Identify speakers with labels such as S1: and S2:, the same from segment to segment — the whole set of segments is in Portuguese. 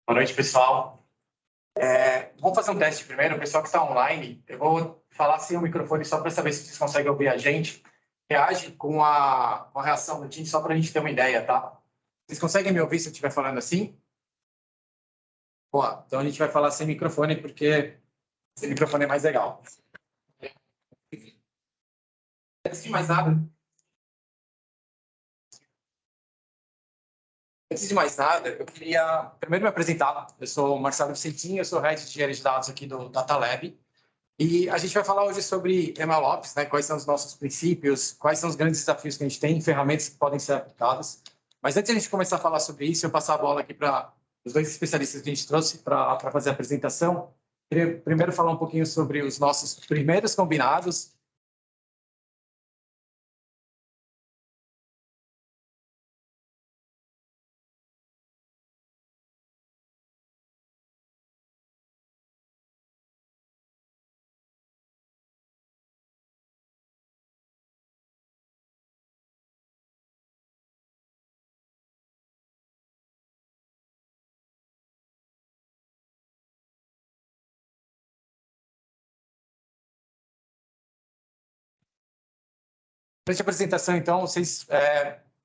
S1: Boa noite, pessoal. Vamos fazer um teste primeiro. O pessoal que está online, eu vou falar sem o microfone só para saber se vocês conseguem ouvir a gente. Reage com a reação do time, só para a gente ter uma ideia, tá? Vocês conseguem me ouvir se eu estiver falando assim? Boa, então a gente vai falar sem microfone, porque sem microfone é mais legal. Antes de mais nada, eu queria primeiro me apresentar. Eu sou o Marcelo Vicentinho, eu sou Head de Engenharia de Dados aqui do DataLab. E a gente vai falar hoje sobre MLOps, né? Quais são os nossos princípios, quais são os grandes desafios que a gente tem, ferramentas que podem ser aplicadas. Mas antes de a gente começar a falar sobre isso, eu passar a bola aqui para os dois especialistas que a gente trouxe para fazer a apresentação. Queria primeiro falar um pouquinho sobre os nossos primeiros combinados. Durante a apresentação, então, vocês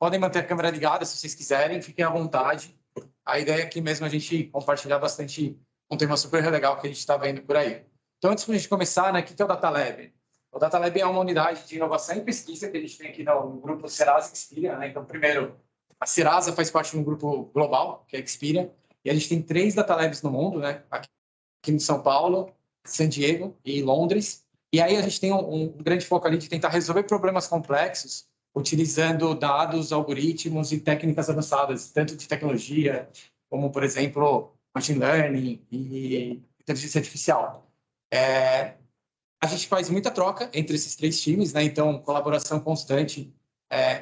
S1: podem manter a câmera ligada se vocês quiserem, fiquem à vontade. A ideia aqui mesmo é a gente compartilhar bastante um tema super legal que a gente está vendo por aí. Então, antes de a gente começar, né, o que é o DataLab? O DataLab é uma unidade de inovação e pesquisa que a gente tem aqui no grupo Serasa Experian, né? Então, primeiro, a Serasa faz parte de um grupo global, que é a Experian, e a gente tem 3 DataLabs no mundo, né? Aqui em São Paulo, San Diego e Londres. E aí a gente tem um grande foco ali de tentar resolver problemas complexos utilizando dados, algoritmos e técnicas avançadas, tanto de tecnologia como, por exemplo, machine learning e inteligência artificial. A gente faz muita troca entre esses 3 times, né? Então, colaboração constante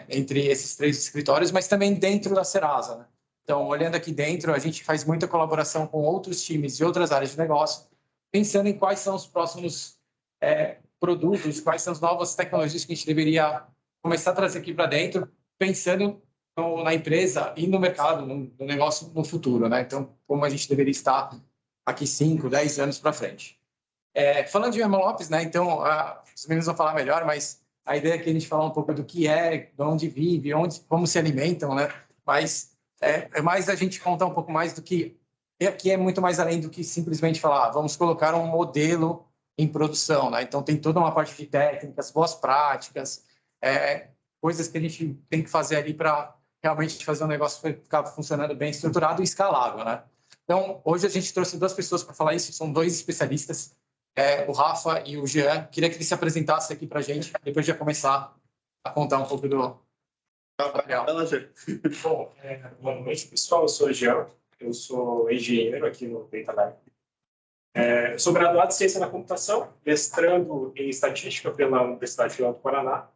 S1: entre esses 3 escritórios, mas também dentro da Serasa, né? Então, olhando aqui dentro, a gente faz muita colaboração com outros times de outras áreas de negócio, pensando em quais são os próximos produtos, quais são as novas tecnologias que a gente deveria começar a trazer aqui para dentro, pensando na empresa e no mercado, no negócio no futuro, né? Então, como a gente deveria estar aqui 5, 10 anos para frente. Falando de MLOps, né? Então, os meninos vão falar melhor, mas a ideia é que a gente falar um pouco do que é, de onde vive, como se alimentam, né? Mas é mais a gente contar um pouco mais do que... Aqui é muito mais além do que simplesmente falar, vamos colocar um modelo em produção, né? Então, tem toda uma parte de técnicas, boas práticas, coisas que a gente tem que fazer ali para realmente fazer um negócio ficar funcionando bem estruturado e escalável, né? Então, hoje a gente trouxe 2 pessoas para falar isso, são 2 especialistas, o Rafa e o Jean. Queria que eles se apresentassem aqui para a gente, depois de começar a contar um pouco do material.
S2: Bom, boa noite, pessoal. Eu sou o Jean, eu sou engenheiro aqui no DataLab. Eu sou graduado em Ciência da Computação, mestrando em Estatística pela Universidade Federal do Paraná.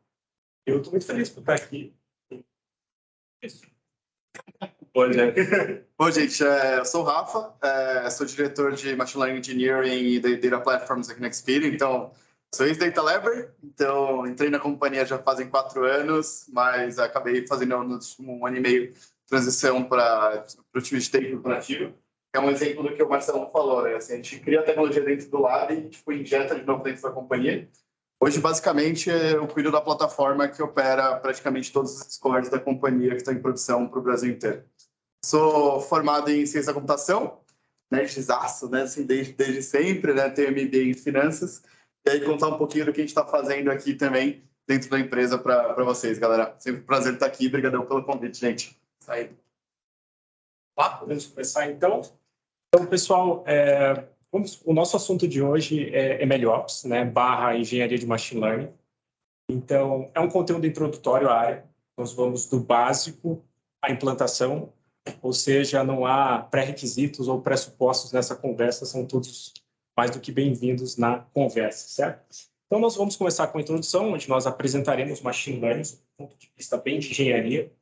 S2: Eu estou muito feliz por estar aqui.
S3: Oi, gente. Bom, gente, eu sou o Rafa, sou diretor de Machine Learning Engineering e Data Platforms aqui na Experian, então sou ex-DataLabber, então entrei na companhia já fazem 4 anos, mas acabei fazendo no último 1 ano e meio transição para o time de TI corporativo. É um exemplo do que o Marcelo falou, né? Assim, a gente cria a tecnologia dentro do lab e injeta de novo dentro da companhia. Hoje, basicamente, eu cuido da plataforma que opera praticamente todos os scores da companhia que estão em produção para o Brasil inteiro. Sou formado em Ciência da Computação, nerdzaço, né? Assim, desde sempre, né? Tenho MBA em Finanças. E aí, contar um pouquinho do que a gente está fazendo aqui também dentro da empresa para vocês, galera. Sempre um prazer estar aqui. Obrigadão pelo convite, gente.
S2: Isso aí. Podemos começar, então? Então, pessoal, o nosso assunto de hoje é MLOps, né, / engenharia de machine learning. Então, é um conteúdo introdutório à área. Nós vamos do básico à implantação, ou seja, não há pré-requisitos ou pressupostos nessa conversa, são todos mais do que bem-vindos na conversa, certo? Então, nós vamos começar com a introdução, onde nós apresentaremos machine learning do ponto de vista bem de engenharia,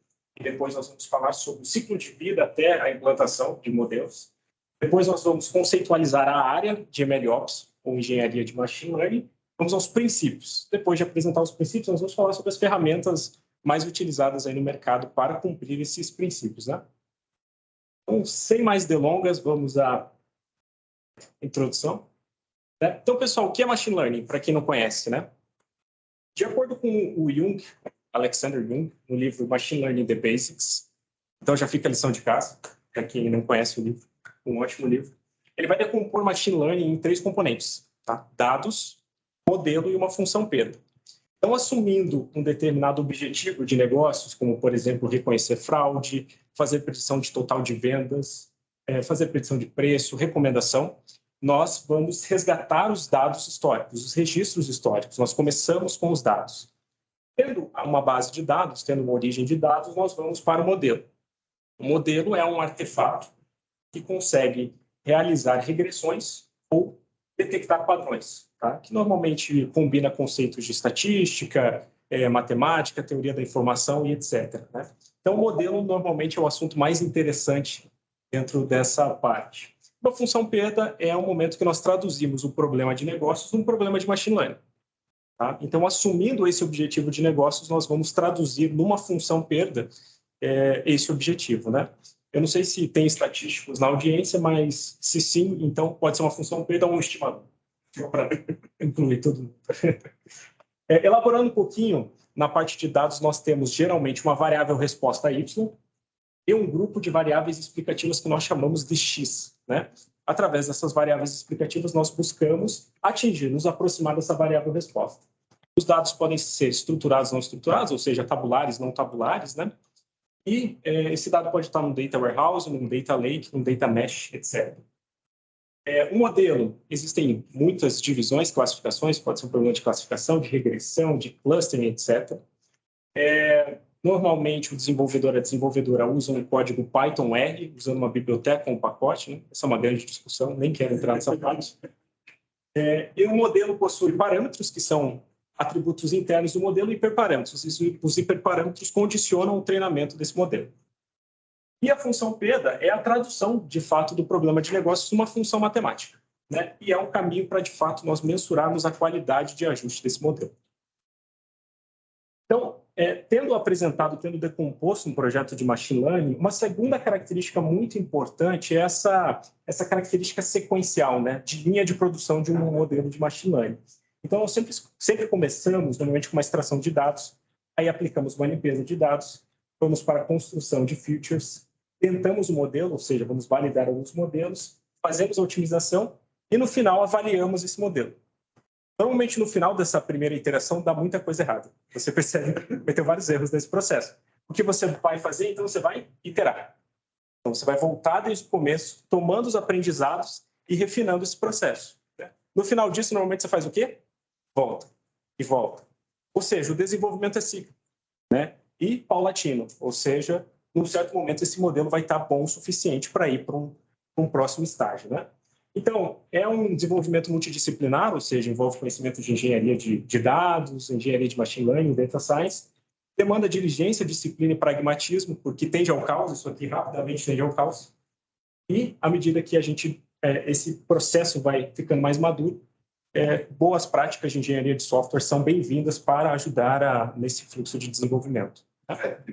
S2: e depois nós vamos falar sobre o ciclo de vida até a implantação de modelos. Depois nós vamos conceitualizar a área de MLOps, ou engenharia de machine learning. Vamos aos princípios. Depois de apresentar os princípios, nós vamos falar sobre as ferramentas mais utilizadas aí no mercado para cumprir esses princípios, né? Então, sem mais delongas, vamos à introdução. Né? Então, pessoal, o que é Machine Learning, para quem não conhece, né? De acordo com o Jung, Alexander Jung, no livro Machine Learning: The Basics, então já fica a lição de casa, para quem não conhece o livro, um ótimo livro. Ele vai decompor Machine Learning em 3 componentes, tá? Dados, modelo e uma função perda. Então, assumindo um determinado objetivo de negócios, como, por exemplo, reconhecer fraude, fazer predição de total de vendas, fazer predição de preço, recomendação, nós vamos resgatar os dados históricos, os registros históricos. Nós começamos com os dados. Tendo uma base de dados, tendo uma origem de dados, nós vamos para o modelo. O modelo é um artefato que consegue realizar regressões ou detectar padrões, tá? Que normalmente combina conceitos de estatística, matemática, teoria da informação e etc. Né? Então, o modelo normalmente é o assunto mais interessante dentro dessa parte. Uma função perda é o momento que nós traduzimos o problema de negócios num problema de machine learning. Tá? Então, assumindo esse objetivo de negócios, nós vamos traduzir numa função perda esse objetivo, né? Eu não sei se tem estatísticos na audiência, mas se sim, então pode ser uma função perda ou um estimador, para incluir todo mundo. Elaborando um pouquinho, na parte de dados, nós temos geralmente uma variável resposta y e um grupo de variáveis explicativas que nós chamamos de x, né? Através dessas variáveis explicativas, nós buscamos atingir, nos aproximar dessa variável resposta. Os dados podem ser estruturados ou não estruturados, ou seja, tabulares, não tabulares, né? E esse dado pode estar num data warehouse, num data lake, num data mesh, etc. O modelo, existem muitas divisões, classificações, pode ser um problema de classificação, de regressão, de clustering, etc. Normalmente, o desenvolvedor, a desenvolvedora usa um código Python R, usando uma biblioteca ou um pacote, né? Essa é uma grande discussão, nem quero entrar nessa parte. E o modelo possui parâmetros, que são atributos internos do modelo, e hiperparâmetros. Os hiperparâmetros condicionam o treinamento desse modelo. E a função PEDA é a tradução, de fato, do problema de negócios numa função matemática, né? E é um caminho para, de fato, nós mensurarmos a qualidade de ajuste desse modelo. Então, tendo apresentado, tendo decomposto um projeto de machine learning, uma segunda característica muito importante é essa característica sequencial, né, de linha de produção de um modelo de machine learning. Então, nós sempre começamos, normalmente, com uma extração de dados, aí aplicamos uma limpeza de dados, vamos para a construção de features, tentamos o modelo, ou seja, vamos validar alguns modelos, fazemos a otimização e, no final, avaliamos esse modelo. Normalmente, no final dessa primeira iteração, dá muita coisa errada. Você percebe que vai ter vários erros nesse processo. O que você vai fazer? Então, você vai iterar. Então, você vai voltar desde o começo, tomando os aprendizados e refinando esse processo. No final disso, normalmente, você faz o quê? Volta e volta. Ou seja, o desenvolvimento é cíclico, né? E paulatino. Ou seja, num certo momento, esse modelo vai estar bom o suficiente para ir para um próximo estágio, né? Então, é um desenvolvimento multidisciplinar, ou seja, envolve conhecimento de engenharia de dados, engenharia de machine learning, data science, demanda diligência, disciplina e pragmatismo, porque tende ao caos, isso aqui rapidamente tende ao caos. E, à medida que esse processo vai ficando mais maduro, boas práticas de engenharia de software são bem-vindas para ajudar nesse fluxo de desenvolvimento.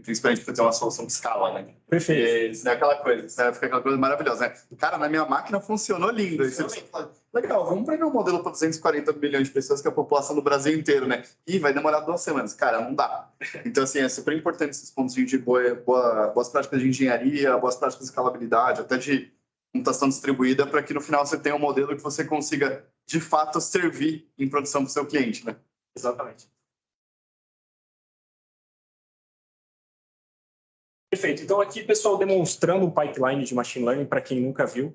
S3: Principalmente para ter uma solução de escala, né?
S2: Perfeito.
S3: Isso é aquela coisa, fica aquela coisa maravilhosa, né? Cara, na minha máquina funcionou lindo. Aí você fala, legal, vamos pegar um modelo para 240 milhões de pessoas, que é a população do Brasil inteiro, né? E vai demorar 2 semanas. Cara, não dá. Então, assim, é super importante esses pontos de boas práticas de engenharia, boas práticas de escalabilidade, até de computação distribuída, para que no final você tenha um modelo que você consiga, de fato, servir em produção para o seu cliente, né?
S2: Exatamente. Perfeito. Então, aqui, pessoal, demonstrando um pipeline de machine learning, para quem nunca viu,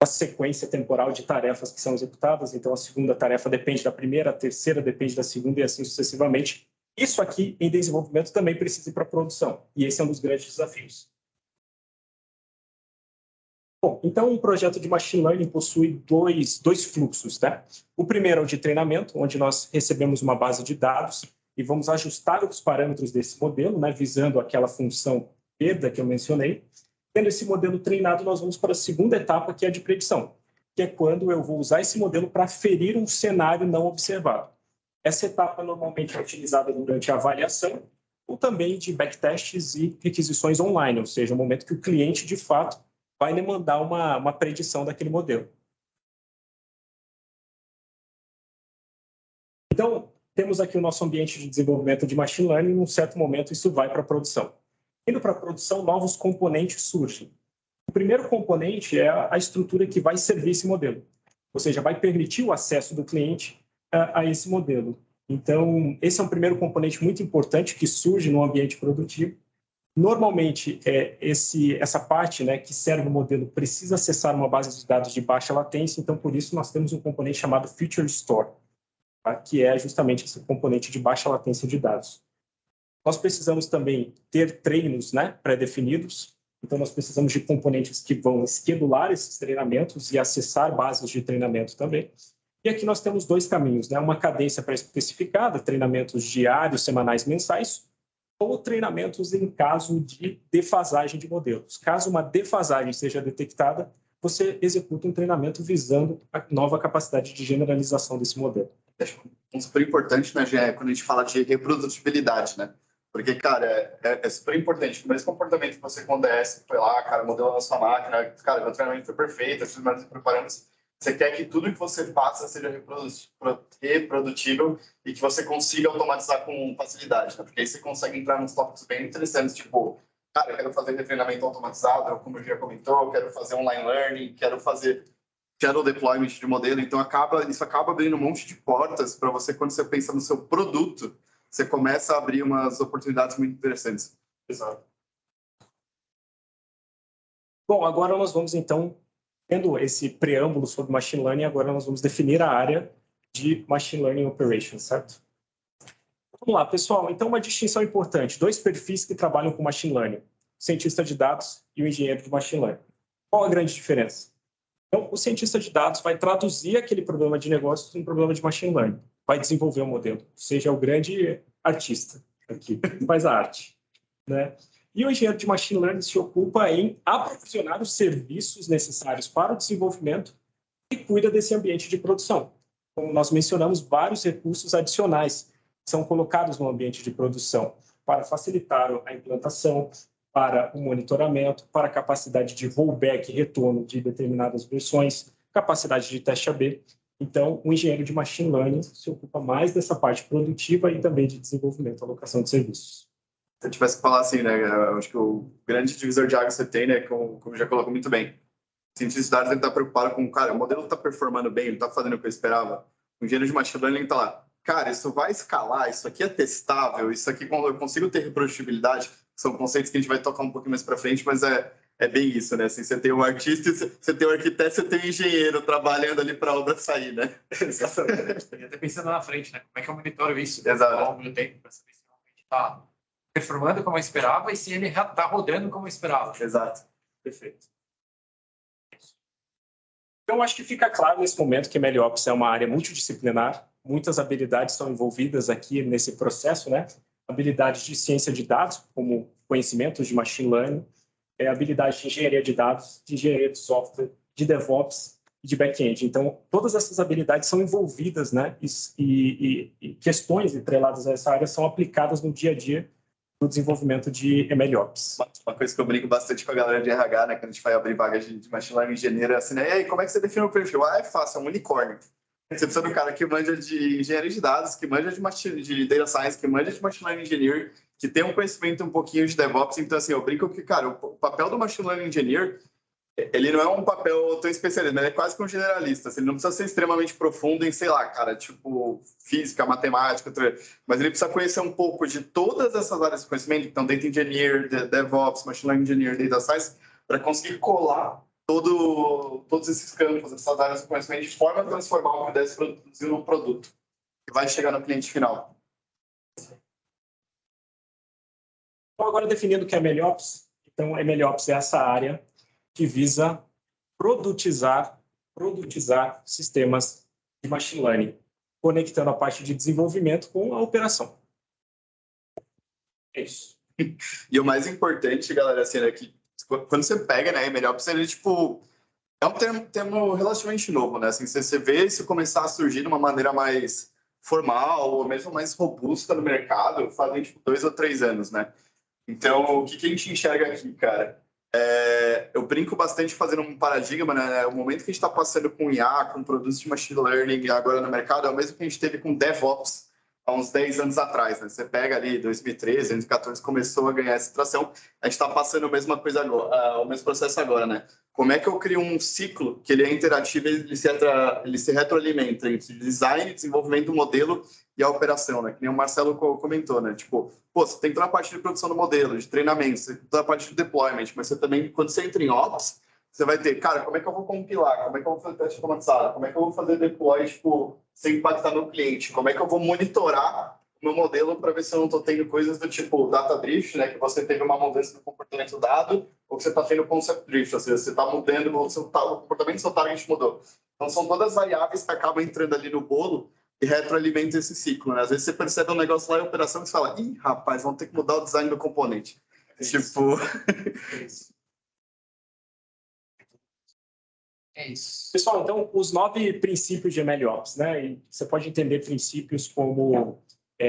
S2: a sequência temporal de tarefas que são executadas. Então, a segunda tarefa depende da primeira, a terceira depende da segunda e assim sucessivamente. Isso aqui, em desenvolvimento, também precisa ir para a produção. E esse é um dos grandes desafios. Bom, então, um projeto de machine learning possui dois fluxos, tá? O primeiro é o de treinamento, onde nós recebemos uma base de dados e vamos ajustar os parâmetros desse modelo, né, visando aquela função perda que eu mencionei. Tendo esse modelo treinado, nós vamos para a segunda etapa, que é a de predição, que é quando eu vou usar esse modelo para aferir um cenário não observado. Essa etapa normalmente é utilizada durante a avaliação ou também de backtests e requisições online, ou seja, o momento que o cliente, de fato, vai demandar uma predição daquele modelo. Então, temos aqui o nosso ambiente de desenvolvimento de machine learning, e em um certo momento isso vai para a produção. Indo para a produção, novos componentes surgem. O primeiro componente é a estrutura que vai servir esse modelo, ou seja, vai permitir o acesso do cliente a esse modelo. Então, esse é um primeiro componente muito importante que surge no ambiente produtivo. Normalmente, essa parte, né, que serve o modelo precisa acessar uma base de dados de baixa latência, então, por isso, nós temos um componente chamado Feature Store, tá? Que é justamente esse componente de baixa latência de dados. Nós precisamos também ter treinos, né, pré-definidos, então nós precisamos de componentes que vão schedular esses treinamentos e acessar bases de treinamento também. E aqui nós temos dois caminhos, né? Uma cadência pré-especificada, treinamentos diários, semanais, mensais, ou treinamentos em caso de defasagem de modelos. Caso uma defasagem seja detectada, você executa um treinamento visando a nova capacidade de generalização desse modelo.
S3: Um super importante, né, Gê, quando a gente fala de reprodutibilidade, né? Porque, cara, é super importante. O mesmo comportamento que você com o DS foi lá, cara, modelou na sua máquina, cara, o treinamento foi perfeito, os treinamentos preparamos. Você quer que tudo que você faça seja reprodutível e que você consiga automatizar com facilidade, né? Porque aí você consegue entrar nos tópicos bem interessantes, tipo, cara, eu quero fazer retreinamento automatizado, como o Gia comentou, quero fazer online learning, quero fazer shadow deployment de modelo. Então, isso acaba abrindo um monte de portas para você, quando você pensa no seu produto, você começa a abrir umas oportunidades muito interessantes.
S2: Exato. Bom, agora nós vamos, então, tendo esse preâmbulo sobre Machine Learning, agora nós vamos definir a área de Machine Learning Operations, certo? Vamos lá, pessoal. Então, uma distinção importante. Dois perfis que trabalham com Machine Learning. O cientista de dados e o engenheiro de Machine Learning. Qual a grande diferença? Então, o cientista de dados vai traduzir aquele problema de negócio em um problema de Machine Learning. Vai desenvolver um modelo. Seja o grande artista aqui, que faz a arte, né? E o engenheiro de Machine Learning se ocupa em aprovisionar os serviços necessários para o desenvolvimento e cuida desse ambiente de produção. Como nós mencionamos, vários recursos adicionais são colocados no ambiente de produção para facilitar a implantação, para o monitoramento, para a capacidade de rollback e retorno de determinadas versões, capacidade de teste AB. Então, o engenheiro de Machine Learning se ocupa mais dessa parte produtiva e também de desenvolvimento, alocação de serviços.
S3: Se eu tivesse que falar assim, né, eu acho que o grande divisor de água que você tem, né, como já colocou muito bem, o cientista de dados está preocupado com, cara, o modelo está performando bem, ele está fazendo o que eu esperava. O engenheiro de Machine Learning está lá, cara, isso vai escalar, isso aqui é testável, isso aqui eu consigo ter reprodutibilidade, são conceitos que a gente vai tocar um pouquinho mais para frente, mas é bem isso, né? Assim, você tem um artista, você tem um arquiteto, você tem um engenheiro trabalhando ali para a obra sair, né?
S1: Exatamente. Até pensando na frente, né? Como é que eu monitoro isso?
S3: Exato.
S1: Ao longo do tempo, para saber se realmente está performando como eu esperava e se ele está rodando como eu esperava.
S3: Exato.
S2: Perfeito. Então, acho que fica claro nesse momento que MLOps é uma área multidisciplinar. Muitas habilidades estão envolvidas aqui nesse processo, né? Habilidades de ciência de dados, como conhecimentos de machine learning, habilidades de engenharia de dados, de engenharia de software, de DevOps e de back-end. Então, todas essas habilidades são envolvidas, né? E questões entreladas a essa área são aplicadas no dia a dia do desenvolvimento de MLOps.
S3: Uma coisa que eu brinco bastante com a galera de RH, né, quando a gente vai abrir vagas de machine learning engenheiro, assim, né, e aí, como é que você define o perfil? Ah, é fácil, é um unicórnio. Você precisa do cara que manja de engenharia de dados, que manja de data science, que manja de machine learning engineer, que tem um conhecimento um pouquinho de DevOps. Então, assim, eu brinco que, cara, o papel do machine learning engineer, ele não é um papel tão especialista, mas ele é quase que um generalista. Assim, ele não precisa ser extremamente profundo em, sei lá, cara, tipo física, matemática, mas ele precisa conhecer um pouco de todas essas áreas de conhecimento, então data engineer, DevOps, machine learning engineer, data science, para conseguir colar todos esses campos, essas áreas de conhecimento de forma a transformar o que deve produzir num produto que vai chegar no cliente final.
S2: Então, agora definindo o que é MLOps, então MLOps é essa área que visa produtizar sistemas de machine learning, conectando a parte de desenvolvimento com a operação. É isso.
S3: E o mais importante, galera, assim, é que quando você pega, né, MLOps, ele, tipo, é um termo relativamente novo, né? Assim, você vê isso começar a surgir de uma maneira mais formal ou mesmo mais robusta no mercado, fazem, tipo, 2 ou 3 anos, né? Então, o que a gente enxerga aqui, cara? Eu brinco bastante fazendo um paradigma, né? O momento que a gente está passando com IA, com produtos de machine learning agora no mercado, é o mesmo que a gente teve com DevOps há uns 10 anos atrás, né? Você pega ali 2013, 2014, começou a ganhar essa tração, a gente está passando a mesma coisa agora, o mesmo processo agora, né? Como é que eu crio um ciclo que ele é interativo e ele se retroalimenta entre design, desenvolvimento do modelo e a operação, né? Que nem o Marcelo comentou, né? Tipo, pô, você tem toda a parte de produção do modelo, de treinamento, você tem toda a parte de deployment, mas você também, quando você entra em Ops, você vai ter, cara, como é que eu vou compilar? Como é que eu vou fazer teste automatizado? Como é que eu vou fazer deploy, tipo, sem impactar no cliente? Como é que eu vou monitorar o meu modelo para ver se eu não estou tendo coisas do tipo data drift, né? Que você teve uma mudança no comportamento dado, ou que você está tendo concept drift, ou seja, você está mudando, o comportamento do seu target mudou. Então, são todas variáveis que acabam entrando ali no bolo e retroalimenta esse ciclo, né? Às vezes você percebe um negócio lá em operação que você fala, ih, rapaz, vamos ter que mudar o design do componente. Tipo...
S1: É isso.
S2: Pessoal, então, os 9 princípios de MLOps, né? E você pode entender princípios como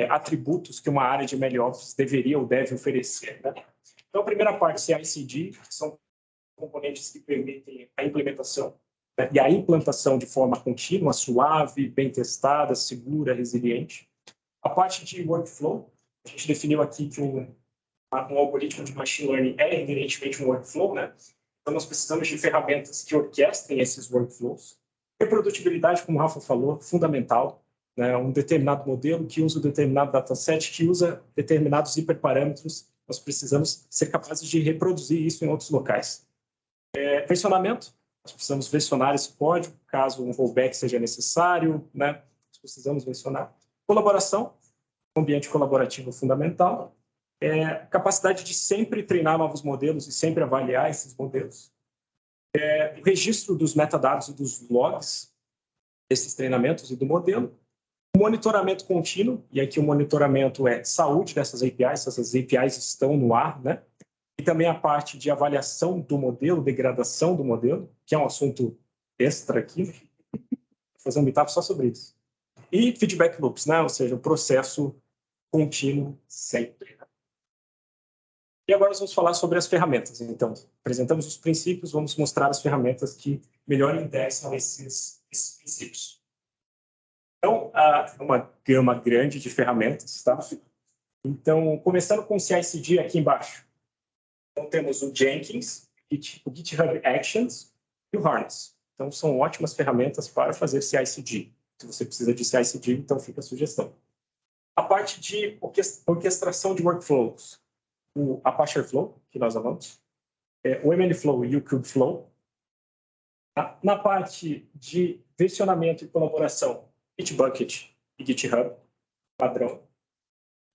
S2: atributos que uma área de MLOps deveria ou deve oferecer, né? Então, a primeira parte, CI/CD, que são componentes que permitem a implementação, né? E a implantação de forma contínua, suave, bem testada, segura, resiliente. A parte de workflow, a gente definiu aqui que um algoritmo de machine learning é inerentemente um workflow, né? Então, nós precisamos de ferramentas que orquestrem esses workflows. Reprodutibilidade, como o Rafa falou, fundamental, né? Um determinado modelo que usa um determinado dataset, que usa determinados hiperparâmetros, nós precisamos ser capazes de reproduzir isso em outros locais. Versionamento, nós precisamos versionar esse código, caso um rollback seja necessário, né? Nós precisamos versionar. Colaboração, ambiente colaborativo fundamental. Capacidade de sempre treinar novos modelos e sempre avaliar esses modelos. O registro dos metadados e dos logs desses treinamentos e do modelo. O monitoramento contínuo, e aqui o monitoramento é saúde dessas APIs, essas APIs estão no ar, né? E também a parte de avaliação do modelo, degradação do modelo, que é um assunto extra aqui. Vou fazer um meetup só sobre isso. E feedback loops, né? Ou seja, o processo contínuo sempre. E agora nós vamos falar sobre as ferramentas. Então, apresentamos os princípios, vamos mostrar as ferramentas que melhor indexam esses princípios. Então, há uma gama grande de ferramentas, tá? Então, começando com o CI/CD aqui embaixo. Então, temos o Jenkins, o GitHub Actions e o Harness. Então, são ótimas ferramentas para fazer CI/CD. Se você precisa de CI/CD, então fica a sugestão. A parte de orquestração de workflows. O Apache Airflow, que nós amamos, o MLflow e o Kubeflow. Na parte de versionamento e colaboração, Bitbucket e GitHub, padrão.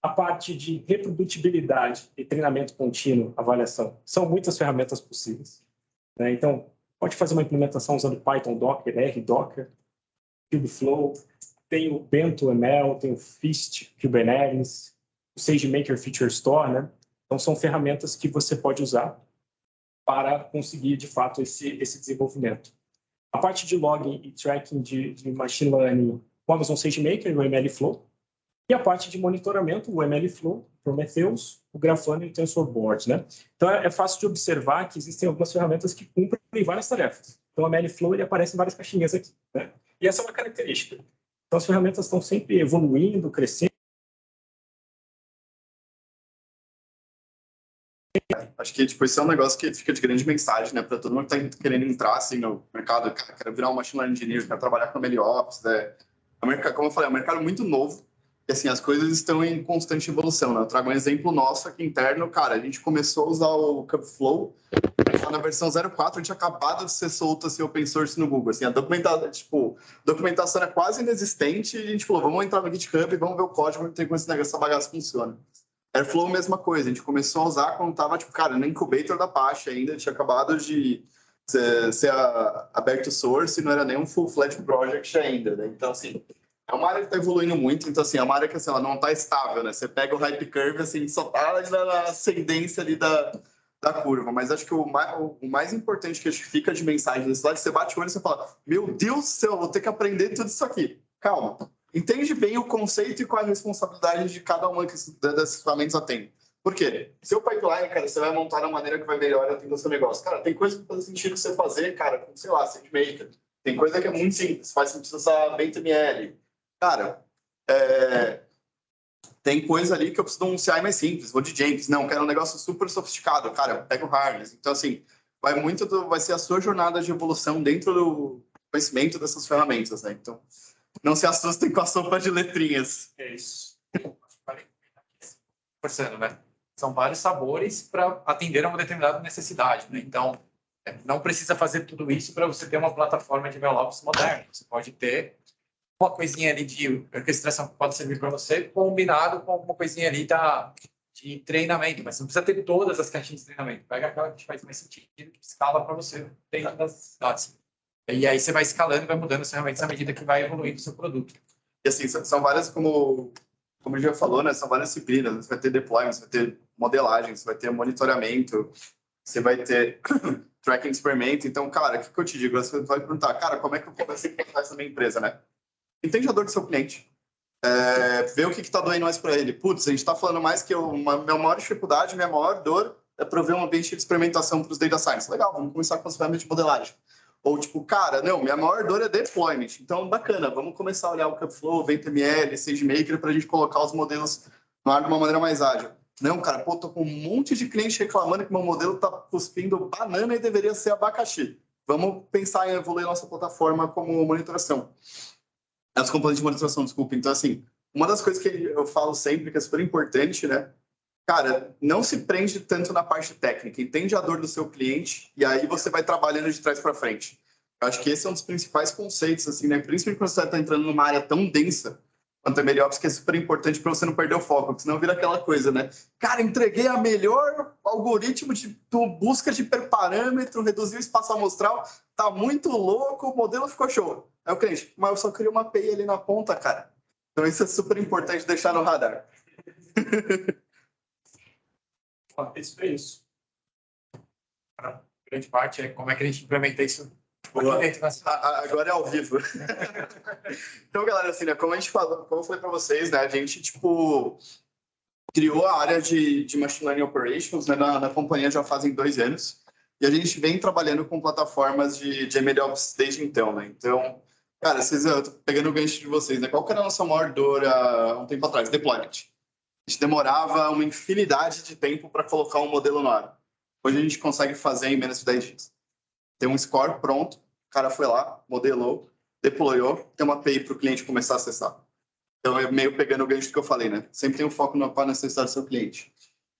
S2: A parte de reprodutibilidade e treinamento contínuo, avaliação, são muitas ferramentas possíveis, né? Então, pode fazer uma implementação usando Python, Docker, R, Docker, Kubeflow, tem o BentoML, tem o Fist, Kubernetes, o SageMaker Feature Store, né? Então, são ferramentas que você pode usar para conseguir, de fato, esse desenvolvimento. A parte de logging e tracking de machine learning, o Amazon SageMaker e o MLflow. E a parte de monitoramento, o MLflow, o Prometheus, o Grafana e o TensorBoard, né? Então, é fácil de observar que existem algumas ferramentas que cumprem várias tarefas. Então, o MLflow ele aparece em várias caixinhas aqui, né? E essa é uma característica. Então, as ferramentas estão sempre evoluindo, crescendo.
S3: Acho que tipo, esse é um negócio que fica de grande mensagem, né, para todo mundo que está querendo entrar assim, no mercado, cara, quero virar um machine learning engineer, quero trabalhar com MLOps, né? Como eu falei, é um mercado muito novo e assim, as coisas estão em constante evolução, né? Eu trago um exemplo nosso aqui interno, cara, a gente começou a usar o Kubeflow na versão 0.4, a gente acabado de ser solto assim, open source no Google, assim, a documentação é quase inexistente e a gente falou, vamos entrar no GitHub e vamos ver o código, vamos ver como essa bagaça funciona. Airflow, mesma coisa, a gente começou a usar quando estava, tipo, cara, no incubator da Apache ainda, tinha acabado de ser aberto source e não era nem um full-fledged project ainda, né? Então, assim, é uma área que está evoluindo muito, então, assim, é uma área que, assim, ela não está estável, né? Você pega o hype curve, assim, só tá na ascendência ali da curva, mas acho que o mais importante que fica de mensagem desse lado, você bate o olho e você fala, meu Deus do céu, vou ter que aprender tudo isso aqui. Calma. Entende bem o conceito e qual é a responsabilidade de cada uma dessas ferramentas tem. Por quê? Seu pipeline, cara, você vai montar da maneira que vai melhorar atender o seu negócio. Cara, tem coisa que faz sentido você fazer, cara, com, sei lá, SageMaker. Tem coisa que é muito simples, faz sentido usar BentML. Cara, tem coisa ali que eu preciso de um CI mais simples, vou de Jenkins. Não, quero um negócio super sofisticado, cara, pega o Harness. Então, assim, vai ser a sua jornada de evolução dentro do conhecimento dessas ferramentas, né? Então, não se assustem com a sopa de letrinhas.
S2: É isso.
S1: Conversando, né? São vários sabores para atender a uma determinada necessidade, né? Então, não precisa fazer tudo isso para você ter uma plataforma de MLOps moderna. Você pode ter uma coisinha ali de orquestração que pode servir para você, combinado com alguma coisinha ali de treinamento, mas você não precisa ter todas as caixinhas de treinamento. Pega aquela que faz mais sentido, que escala para você dentro das necessidades. E aí você vai escalando e vai mudando as ferramentas à medida que vai evoluindo o seu produto.
S3: E assim, são várias, como o já falou, né? São várias disciplinas. Você vai ter deployment, você vai ter modelagem, você vai ter monitoramento, você vai ter tracking experimento. Então, cara, o que eu te digo? Você vai perguntar, cara, como é que eu começo a implementar essa minha empresa, né? Entende a dor do seu cliente. Vê o que está doendo mais para ele. Putz, a gente está falando mais que minha maior dificuldade, minha maior dor é prover um ambiente de experimentação para os data science. Legal, vamos começar com as ferramentas de modelagem. Ou tipo, cara, não, minha maior dor é deployment. Então, bacana, vamos começar a olhar o Kubeflow, VentML, SageMaker para a gente colocar os modelos no ar de uma maneira mais ágil. Não, cara, pô, tô com um monte de cliente reclamando que meu modelo tá cuspindo banana e deveria ser abacaxi. Vamos pensar em evoluir nossa plataforma como monitoração. As componentes de monitoração, desculpa. Então, assim, uma das coisas que eu falo sempre, que é super importante, né? Cara, não se prende tanto na parte técnica. Entende a dor do seu cliente e aí você vai trabalhando de trás para frente. Eu acho que esse é um dos principais conceitos, assim, né? Principalmente quando você está entrando numa área tão densa quanto a MLOps, que é super importante para você não perder o foco, porque senão vira aquela coisa, né? Cara, entreguei a melhor algoritmo de busca de hiperparâmetro, reduziu o espaço amostral, tá muito louco, o modelo ficou show. Aí o cliente, mas eu só queria uma API ali na ponta, cara. Então isso é super importante deixar no radar.
S2: Isso é isso.
S1: A grande parte é como é que a gente implementa isso
S3: agora é ao vivo. Então, galera, assim, né, como a gente falou, como eu falei para vocês, né, a gente, tipo, criou a área de Machine Learning Operations, né, na companhia já fazem 2 anos, e a gente vem trabalhando com plataformas de MLOps desde então, né? Então, cara, eu tô pegando o gancho de vocês, né? Qual que era a nossa maior dor há um tempo atrás? Deployment. A gente demorava uma infinidade de tempo para colocar um modelo no ar. Hoje a gente consegue fazer em menos de 10 dias. Tem um score pronto, o cara foi lá, modelou, deployou, tem uma API para o cliente começar a acessar. Então, é meio pegando o gancho do que eu falei, né? Sempre tem um foco na necessidade do seu cliente.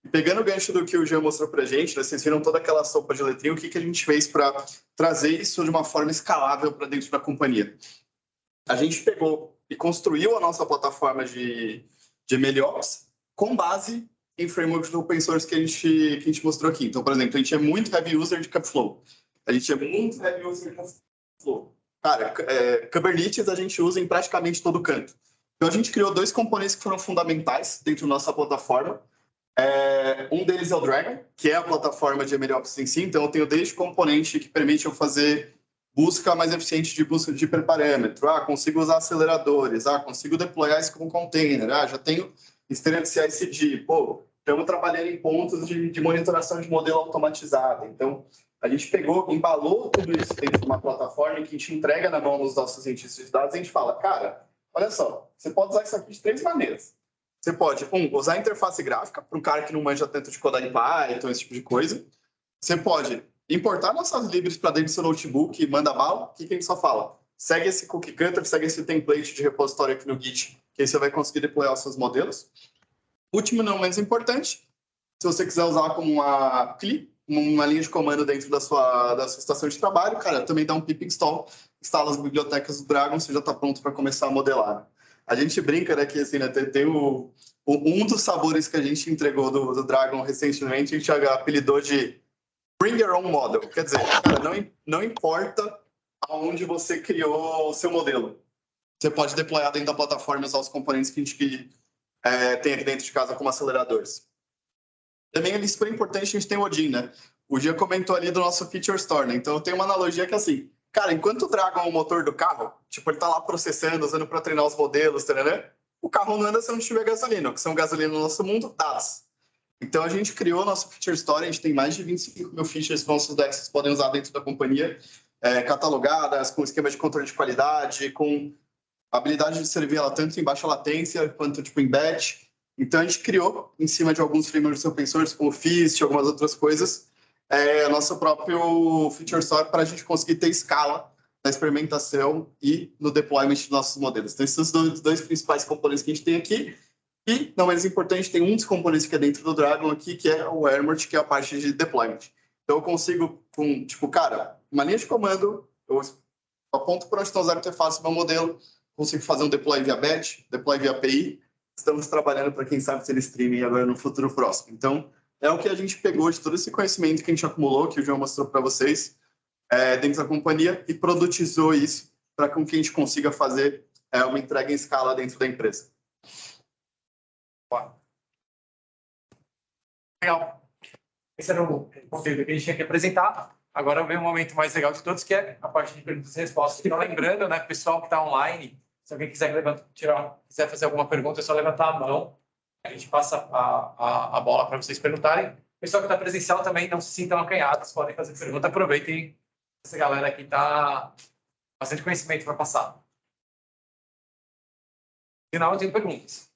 S3: E pegando o gancho do que o Jean mostrou para a gente, né? Vocês viram toda aquela sopa de letrinha, o que a gente fez para trazer isso de uma forma escalável para dentro da companhia? A gente pegou e construiu a nossa plataforma de MLOps com base em frameworks do open source que a gente mostrou aqui. Então, por exemplo, a gente é muito heavy user de Kubeflow. A gente é muito heavy user de Kubeflow. Cara, Kubernetes a gente usa em praticamente todo canto. Então, a gente criou 2 componentes que foram fundamentais dentro da nossa plataforma. Um deles é o Dragon, que é a plataforma de MLOps em si. Então, eu tenho desde componente que permite eu fazer busca mais eficiente de busca de hiperparâmetro. Consigo usar aceleradores. Consigo deployar isso como container. Já tenho esteira de CI/CD. Pô, estamos trabalhando em pontos de monitoração de modelo automatizado. Então, a gente pegou, embalou tudo isso dentro de uma plataforma que a gente entrega na mão dos nossos cientistas de dados e a gente fala, cara, olha só, você pode usar isso aqui de 3 maneiras. Você pode, usar a interface gráfica para um cara que não manja tanto de codar em Python, esse tipo de coisa. Você pode importar nossas libs para dentro do seu notebook e manda bala. O que a gente só fala? Segue esse cookie cutter, segue esse template de repositório aqui no Git, que aí você vai conseguir deployar os seus modelos. Último, não menos importante, se você quiser usar como uma CLI, uma linha de comando dentro da sua estação de trabalho, cara, também dá um pip install, instala as bibliotecas do Dragon, você já está pronto para começar a modelar. A gente brinca, né, que assim, né, tem um dos sabores que a gente entregou do Dragon recentemente, a gente apelidou de Bring Your Own Model. Quer dizer, cara, não importa aonde você criou o seu modelo. Você pode deployar dentro da plataforma e usar os componentes que a gente tem aqui dentro de casa como aceleradores. Também é super importante, a gente tem o Odin, né? O Gia comentou ali do nosso Feature Store, né? Então, eu tenho uma analogia que é assim, cara, enquanto o Dragon é o motor do carro, tipo, ele tá lá processando, usando para treinar os modelos, né? O carro não anda se não tiver gasolina. O que são gasolina no nosso mundo? Dados. Então, a gente criou a nossa Feature Store, a gente tem mais de 25 mil features que nossos DEXs podem usar dentro da companhia, catalogadas, com esquema de controle de qualidade, com habilidade de servir ela tanto em baixa latência quanto tipo, em batch. Então, a gente criou, em cima de alguns frameworks open source, como o Fist e algumas outras coisas, nosso próprio Feature Store para a gente conseguir ter escala na experimentação e no deployment dos nossos modelos. Então, esses são os dois principais componentes que a gente tem aqui. E, não menos importante, tem um dos componentes que é dentro do Dragon aqui, que é o Ermort, que é a parte de deployment. Então, eu consigo, com, tipo, cara, uma linha de comando, eu aponto para onde estão os artefatos do meu modelo, consigo fazer um deploy via batch, deploy via API. Estamos trabalhando para quem sabe ser streaming agora no futuro próximo. Então, é o que a gente pegou de todo esse conhecimento que a gente acumulou, que o João mostrou para vocês, dentro da companhia, e produtizou isso para que a gente consiga fazer uma entrega em escala dentro da empresa.
S1: Legal. Esse era o conteúdo que a gente tinha que apresentar. Agora vem um momento mais legal de todos, que é a parte de perguntas e respostas. Então, lembrando, né, pessoal que está online, se alguém quiser quiser fazer alguma pergunta, é só levantar a mão. A gente passa a bola para vocês perguntarem. O pessoal que está presencial também, não se sintam acanhados, podem fazer pergunta. Aproveitem essa galera aqui está bastante conhecimento para passar. No final, eu tenho perguntas.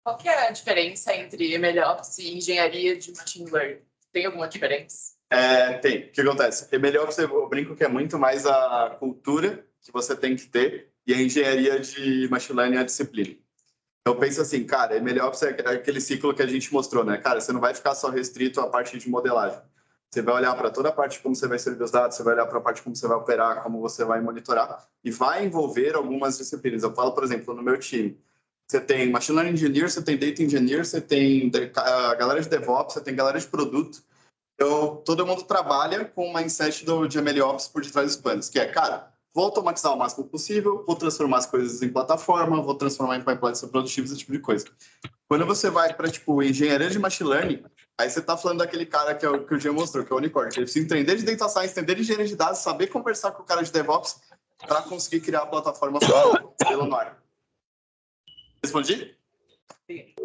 S4: Qual que é a diferença entre MLOps e engenharia de machine learning? Tem alguma diferença?
S3: Tem. O que acontece? MLOps, eu brinco que é muito mais a cultura que você tem que ter e a engenharia de machine learning é a disciplina. Eu penso assim, cara, MLOps é aquele ciclo que a gente mostrou, né? Cara, você não vai ficar só restrito à parte de modelagem. Você vai olhar para toda a parte de como você vai servir os dados, você vai olhar para a parte de como você vai operar, como você vai monitorar, e vai envolver algumas disciplinas. Eu falo, por exemplo, no meu time, você tem Machine Learning Engineer, você tem Data Engineer, você tem a galera de DevOps, você tem galera de produto. Então, todo mundo trabalha com o mindset de MLOps por detrás dos planos, que é, cara, vou automatizar o máximo possível, vou transformar as coisas em plataforma, vou transformar em pipelines produtivos, esse tipo de coisa. Quando você vai para, tipo, engenharia de machine learning, aí você está falando daquele cara que o Jean mostrou, que é o unicórnio. Ele precisa entender de data science, entender de engenharia de dados, saber conversar com o cara de DevOps para conseguir criar a plataforma pelo no ar. Respondi?
S1: Sim.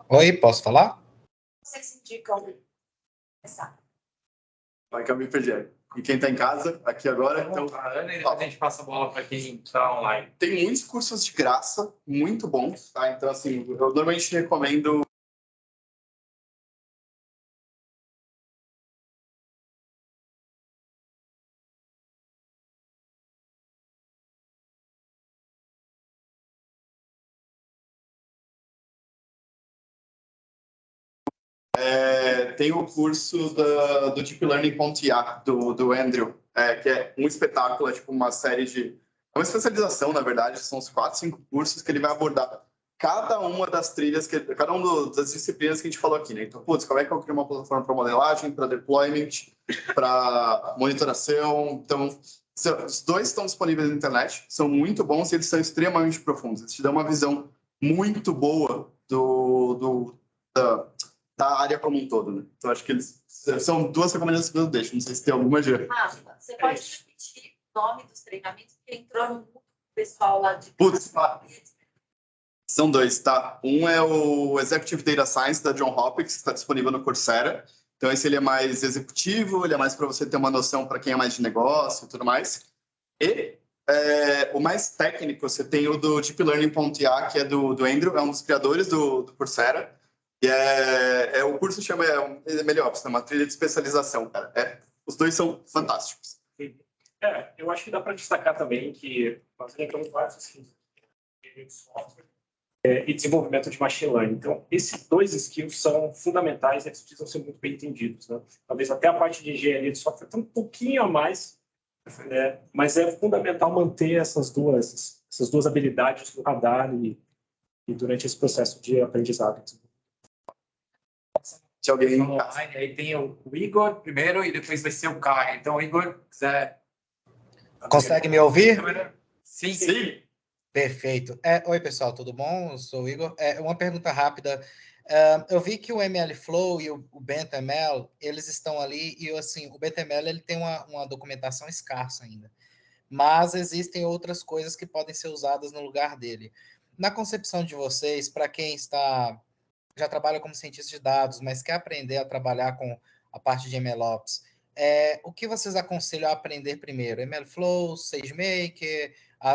S5: Oi, posso falar?
S4: Vocês indicam começar?
S3: Vai que eu me perdi. E quem está em casa, aqui agora, então...
S1: A Ana, e depois a gente passa a bola para quem está online.
S3: Tem muitos cursos de graça, muito bons, tá? Então, assim, eu normalmente recomendo... tem o curso do Deep Learning.ia, do Andrew, que é um espetáculo, tipo uma série de... É uma especialização, na verdade, são uns 4, 5 cursos que ele vai abordar cada uma das trilhas, cada uma das disciplinas que a gente falou aqui, né? Então, putz, como é que eu crio uma plataforma para modelagem, para deployment, para monitoração? Então, os dois estão disponíveis na internet, são muito bons e eles são extremamente profundos. Eles te dão uma visão muito boa da área como um todo, né? Então, acho que eles são duas recomendações que eu deixo. Não sei se tem alguma já.
S4: Rafa, você pode repetir o nome dos treinamentos que entrou no pessoal lá de...
S3: Putz, são dois, tá? Um é o Executive Data Science da John Hopkins, que está disponível no Coursera. Então, esse ele é mais executivo, ele é mais para você ter uma noção para quem é mais de negócio e tudo mais. E o mais técnico, você tem o do Deep Learning.ia, que é do Andrew, é um dos criadores do Coursera. E o curso chama MLOps, né? Uma trilha de especialização, cara. Os dois são fantásticos.
S2: Eu acho que dá para destacar também que nós entramos vários skills de software e desenvolvimento de machine learning. Então, esses dois skills são fundamentais e eles precisam ser muito bem entendidos, né? Talvez até a parte de engenharia de software tem um pouquinho a mais, mas é fundamental manter essas duas habilidades no radar e durante esse processo de aprendizado.
S3: Se alguém...
S1: Online, aí tem o Igor primeiro e depois vai ser o Caio. Então, Igor, quiser...
S5: Consegue me ouvir?
S1: Sim.
S3: Sim.
S5: Perfeito. Oi, pessoal, tudo bom? Eu sou o Igor. Uma pergunta rápida. Eu vi que o MLflow e o BentML, eles estão ali e, assim, o BentML ele tem uma documentação escassa ainda. mas existem outras coisas que podem ser usadas no lugar dele. Na concepção de vocês, para quem já trabalha como cientista de dados, mas quer aprender a trabalhar com a parte de MLOps, o que vocês aconselham a aprender primeiro? MLflow, SageMaker,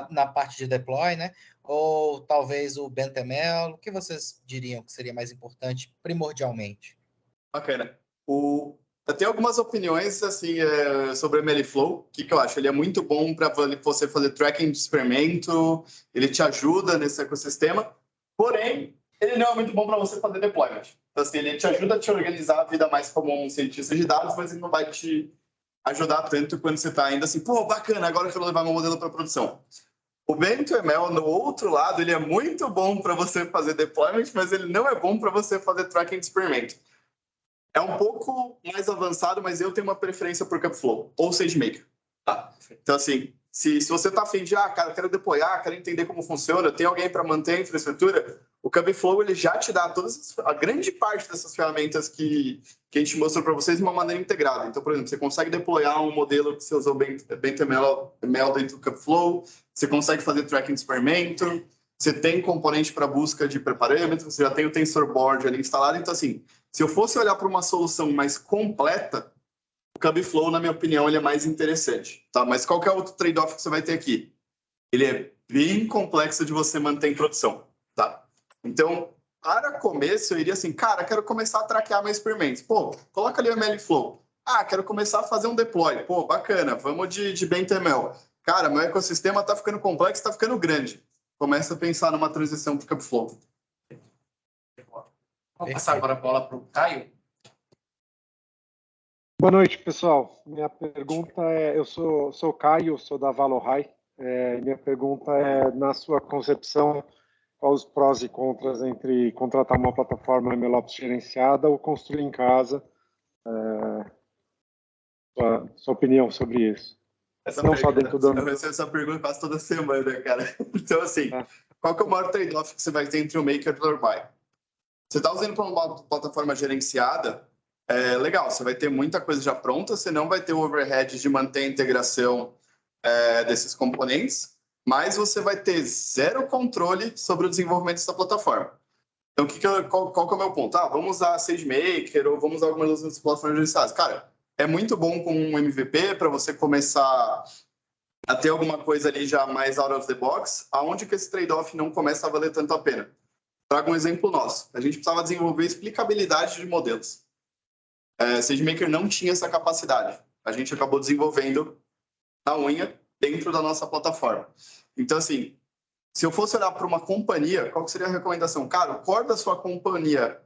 S5: na parte de deploy, né? Ou talvez o BentML? O que vocês diriam que seria mais importante primordialmente?
S3: Bacana. Eu tenho algumas opiniões assim sobre o MLflow. O que eu acho? Ele é muito bom para você fazer tracking de experimento, ele te ajuda nesse ecossistema, porém, ele não é muito bom para você fazer deployment. Então, assim, ele te ajuda a te organizar a vida mais como um cientista de dados, mas ele não vai te ajudar tanto quando você está ainda assim, pô, bacana, agora eu quero levar meu modelo para produção. O BentML, no outro lado, ele é muito bom para você fazer deployment, mas ele não é bom para você fazer tracking de experimento. É um pouco mais avançado, mas eu tenho uma preferência por Kubeflow ou SageMaker. Tá? Então, assim, se você está afim de, cara, eu quero deployar, quero entender como funciona, tem alguém para manter a infraestrutura, o Kubeflow ele já te dá a grande parte dessas ferramentas que a gente mostrou para vocês de uma maneira integrada. Então, por exemplo, você consegue deployar um modelo que você usou BentML dentro do Kubeflow, você consegue fazer tracking de experimento, você tem componente para busca de parâmetros, você já tem o TensorBoard ali instalado. Então, assim, se eu fosse olhar para uma solução mais completa, o Kubeflow, na minha opinião, ele é mais interessante. Tá? Mas qual que é o outro trade-off que você vai ter aqui? Ele é bem complexo de você manter em produção. Tá? Então, para começo, eu iria assim, cara, quero começar a traquear meus experimentos. Pô, coloca ali o MLflow. Quero começar a fazer um deploy. Pô, bacana, vamos de BentML. Cara, meu ecossistema está ficando complexo, está ficando grande. Começa a pensar numa transição para o Kubeflow.
S1: Vamos passar agora a bola para o Caio.
S6: Boa noite, pessoal. Minha pergunta eu sou o Caio, sou da Valohai. Minha pergunta é, na sua concepção, quais os prós e contras entre contratar uma plataforma MLOps gerenciada ou construir em casa? Sua opinião sobre isso.
S3: Essa pergunta passa toda semana, cara. Então, assim, qual que é o maior trade-off que você vai ter entre o Maker e o Buy? Você está usando para uma plataforma gerenciada, legal, você vai ter muita coisa já pronta, você não vai ter o overhead de manter a integração desses componentes, mas você vai ter zero controle sobre o desenvolvimento dessa plataforma. Então, qual que é o meu ponto? Vamos usar a SageMaker ou vamos usar algumas outras plataformas gerenciadas. Cara, é muito bom com um MVP para você começar a ter alguma coisa ali já mais out of the box, aonde que esse trade-off não começa a valer tanto a pena. Trago um exemplo nosso. A gente precisava desenvolver explicabilidade de modelos. SageMaker não tinha essa capacidade. A gente acabou desenvolvendo na unha dentro da nossa plataforma. Então, assim, se eu fosse olhar para uma companhia, qual que seria a recomendação? Cara, o core da sua companhia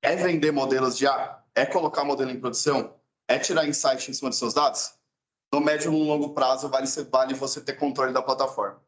S3: é vender modelos de é colocar modelo em produção? É tirar insight em cima dos seus dados? No médio e no longo prazo, vale você ter controle da plataforma.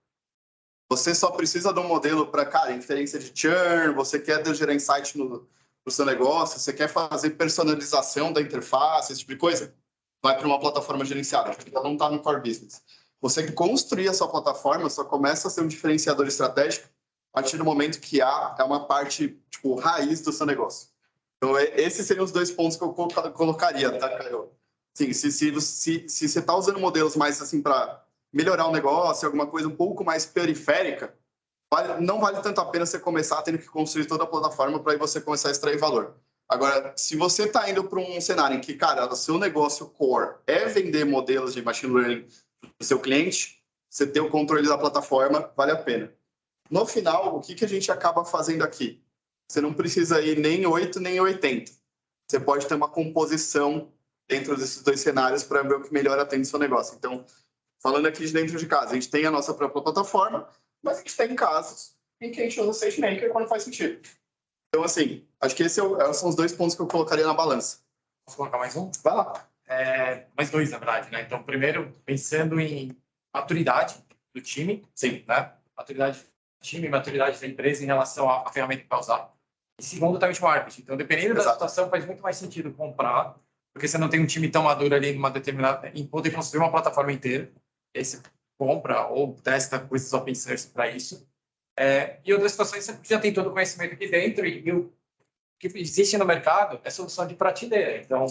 S3: Você só precisa de um modelo para, inferência de churn, você quer gerar insight no seu negócio, você quer fazer personalização da interface, esse tipo de coisa, vai para uma plataforma gerenciada, porque ela não está no core business. Você construir a sua plataforma só começa a ser um diferenciador estratégico a partir do momento que é uma parte, raiz do seu negócio. Então, esses seriam os dois pontos que eu colocaria, tá, Caio? Sim, se você está usando modelos mais assim para melhorar o negócio, alguma coisa um pouco mais periférica, não vale tanto a pena você começar tendo que construir toda a plataforma para aí você começar a extrair valor. Agora, se você está indo para um cenário em que, cara, o seu negócio core é vender modelos de machine learning para o seu cliente, você ter o controle da plataforma, vale a pena. No final, o que a gente acaba fazendo aqui? Você não precisa ir nem 8 nem 80. Você pode ter uma composição dentro desses dois cenários para ver o que melhor atende o seu negócio. Então, falando aqui de dentro de casa, a gente tem a nossa própria plataforma, mas a gente tem casos em que a gente usa o SageMaker quando faz sentido. Então, assim, acho que esses são os dois pontos que eu colocaria na balança.
S1: Posso colocar mais um?
S3: Vai lá.
S1: Mais dois, na verdade, né? Então, primeiro, pensando em maturidade do time.
S3: Sim.
S1: Né? Maturidade do time, maturidade da empresa em relação à ferramenta que vai usar. E segundo, time to market. Então, dependendo da situação, faz muito mais sentido comprar, porque você não tem um time tão maduro ali em poder construir uma plataforma inteira. E aí você compra ou testa coisas open source para isso. E outras situações você já tem todo o conhecimento aqui dentro e o que existe no mercado é solução de prateleira. Então,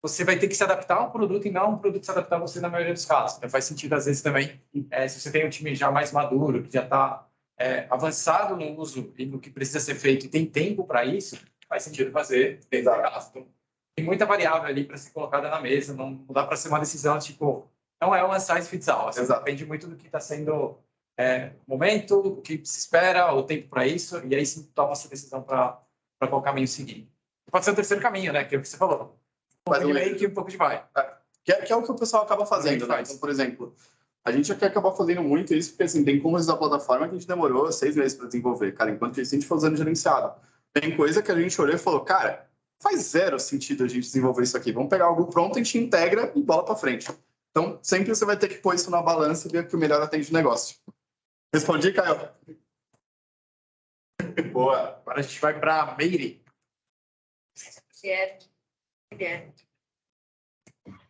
S1: você vai ter que se adaptar a um produto e não um produto se adaptar a você na maioria dos casos. Então, faz sentido, às vezes, também, se você tem um time já mais maduro, que já está avançado no uso e no que precisa ser feito e tem tempo para isso, faz sentido fazer dentro da casa. Então, tem muita variável ali para ser colocada na mesa, não dá para ser uma decisão, tipo, não é one size fits all. Assim, depende muito do que está sendo o momento, o que se espera, o tempo para isso, e aí sim toma essa decisão para qual caminho seguir. Pode ser o terceiro caminho, né? Que é o que você falou. Um pouco de make e um pouco de buy.
S3: Que é o que o pessoal acaba fazendo, né? Então, por exemplo, a gente aqui acaba fazendo muito isso, porque assim, tem coisas da plataforma que a gente demorou 6 meses para desenvolver, cara, enquanto isso a gente foi usando gerenciado. Tem coisa que a gente olhou e falou, cara, faz zero sentido a gente desenvolver isso aqui. Vamos pegar algo pronto, a gente integra e bola para frente. Então, sempre você vai ter que pôr isso na balança e ver o que o melhor atende o negócio. Respondi, Caio? Boa.
S1: Agora a gente vai para Meire.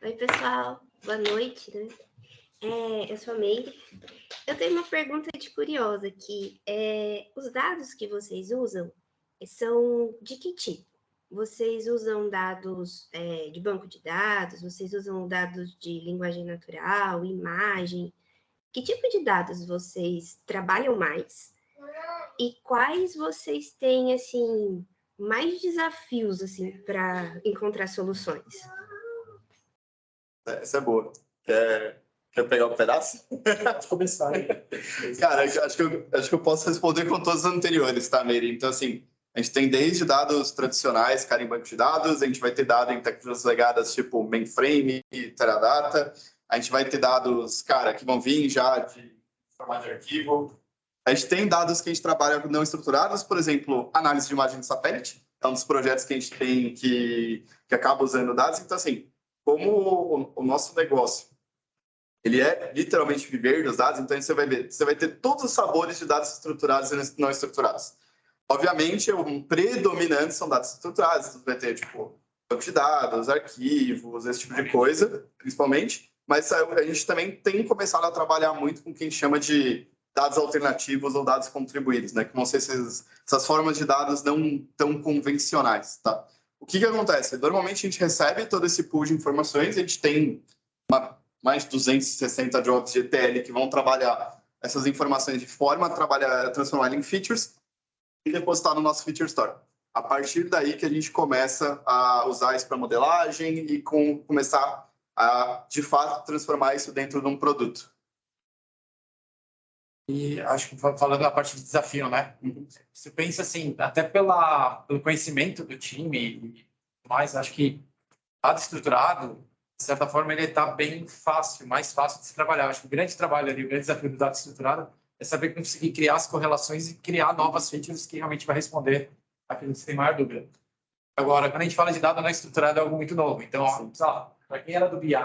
S7: Oi, pessoal. Boa noite, né? Eu sou a Meire. Eu tenho uma pergunta de curiosa aqui. Os dados que vocês usam são de que tipo? Vocês usam dados de banco de dados? Vocês usam dados de linguagem natural, imagem? Que tipo de dados vocês trabalham mais? E quais vocês têm, assim, mais desafios, assim, para encontrar soluções?
S3: Essa é boa. Quer pegar um pedaço?
S2: Pode começar.
S3: Cara, acho que eu posso responder com todos os anteriores, tá, Meire? Então, assim, a gente tem desde dados tradicionais, cara, em banco de dados, a gente vai ter dado em tecnologias legadas, tipo mainframe e Teradata, a gente vai ter dados, cara, que vão vir já de formato de arquivo. A gente tem dados que a gente trabalha não estruturados, por exemplo, análise de imagem de satélite, é um dos projetos que a gente tem que acaba usando dados. Então, assim, como o nosso negócio, ele é literalmente viver dos dados, então você vai ter todos os sabores de dados estruturados e não estruturados. Obviamente, o predominante são dados estruturados, você vai ter, tipo, banco de dados, arquivos, esse tipo de coisa, principalmente, mas a gente também tem começado a trabalhar muito com o que a gente chama de dados alternativos ou dados contribuídos, né? Que vão ser essas formas de dados não tão convencionais, tá? O que acontece? Normalmente a gente recebe todo esse pool de informações, a gente tem mais de 260 jobs de ETL que vão trabalhar essas informações de forma a transformar em features e depositar no nosso Feature Store. A partir daí que a gente começa a usar isso para modelagem e começar a, de fato, transformar isso dentro de um produto.
S1: E acho que falando da parte de desafio, né? Você pensa assim, até pelo conhecimento do time e mais, acho que dado estruturado, de certa forma, ele está bem fácil, mais fácil de se trabalhar. Acho que o grande trabalho ali, o grande desafio do dado estruturado é saber conseguir criar as correlações e criar novas features que realmente vai responder aquilo que você tem maior dúvida. Agora, quando a gente fala de dado não estruturado, é algo muito novo. Então, para quem era do BI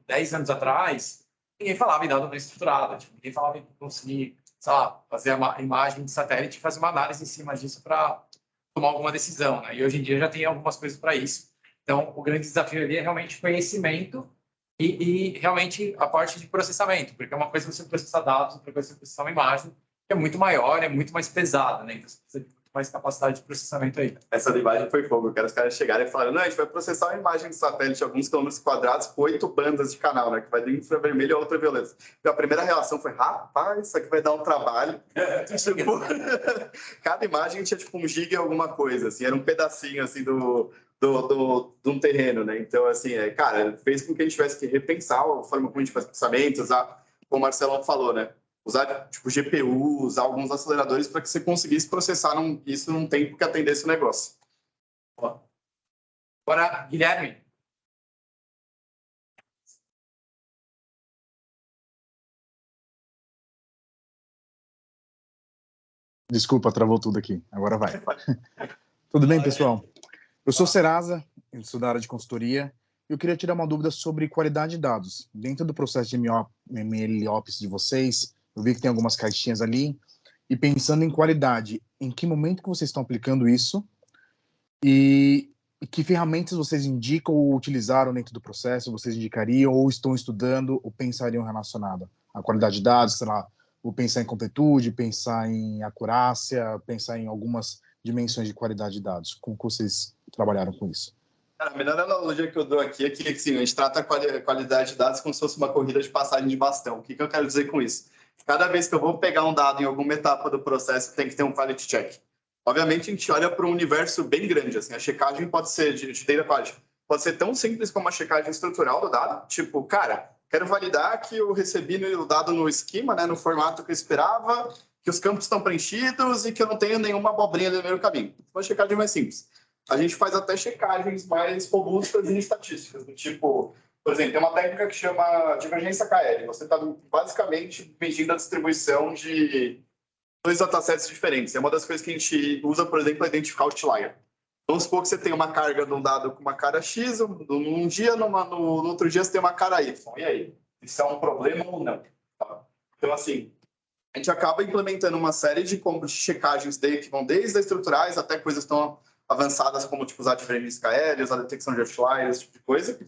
S1: 10 anos atrás, ninguém falava em dado não estruturado. Tipo, ninguém falava em conseguir, fazer uma imagem de satélite e fazer uma análise em cima disso para tomar alguma decisão, né? E hoje em dia já tem algumas coisas para isso. Então, o grande desafio ali é realmente conhecimento e realmente a parte de processamento, porque é uma coisa você processar dados, outra coisa você processar uma imagem, que é muito maior, é muito mais pesada, né? Então, você precisa de muito mais capacidade de processamento aí.
S3: Essa da imagem foi fogo. Eu quero os caras chegarem e falarem, não, a gente vai processar uma imagem de satélite de alguns quilômetros quadrados com 8 bandas de canal, né? Que vai de infravermelho a ultravioleta. E a primeira reação foi, rapaz, isso aqui vai dar um trabalho. Tipo, cada imagem tinha tipo 1 giga e alguma coisa, assim, era um pedacinho, assim, de um terreno, né? Então, assim, cara, fez com que a gente tivesse que repensar a forma como a gente faz processamento, usar, como o Marcelão falou, né? Usar, tipo, GPU, usar alguns aceleradores para que você conseguisse processar isso num tempo que atendesse o negócio.
S1: Agora, Guilherme.
S8: Desculpa, travou tudo aqui. Agora vai. Tudo bem, pessoal? Eu sou Serasa, eu sou da área de consultoria, e eu queria tirar uma dúvida sobre qualidade de dados. Dentro do processo de MLOps de vocês, eu vi que tem algumas caixinhas ali, e pensando em qualidade, em que momento que vocês estão aplicando isso, e que ferramentas vocês indicam ou utilizaram dentro do processo, vocês indicariam, ou estão estudando, ou pensariam relacionado à qualidade de dados, sei lá, vou pensar em completude, pensar em acurácia, pensar em algumas dimensões de qualidade de dados. Como que vocês trabalharam com isso?
S3: Cara, a melhor analogia que eu dou aqui é que assim, a gente trata a qualidade de dados como se fosse uma corrida de passagem de bastão. O que eu quero dizer com isso? Cada vez que eu vou pegar um dado em alguma etapa do processo, tem que ter um quality check. Obviamente, a gente olha para um universo bem grande. Assim, a checagem pode ser de data quality, pode ser tão simples como a checagem estrutural do dado. Tipo, cara, quero validar que eu recebi o dado no esquema, né, no formato que eu esperava, que os campos estão preenchidos e que eu não tenho nenhuma abobrinha no meio do caminho. Uma checagem mais simples. A gente faz até checagens mais robustas em estatísticas, do tipo, por exemplo, tem uma técnica que chama divergência KL. Você está basicamente medindo a distribuição de dois datasets diferentes. É uma das coisas que a gente usa, por exemplo, para identificar outlier. Vamos supor que você tem uma carga de um dado com uma cara X, num dia, no outro dia você tem uma cara Y. E aí? Isso é um problema ou não? Tá? Então, assim, a gente acaba implementando uma série de checagens que vão desde as estruturais até coisas tão avançadas como tipo, usar diferentes KL, usar detecção de outliers, esse tipo de coisa.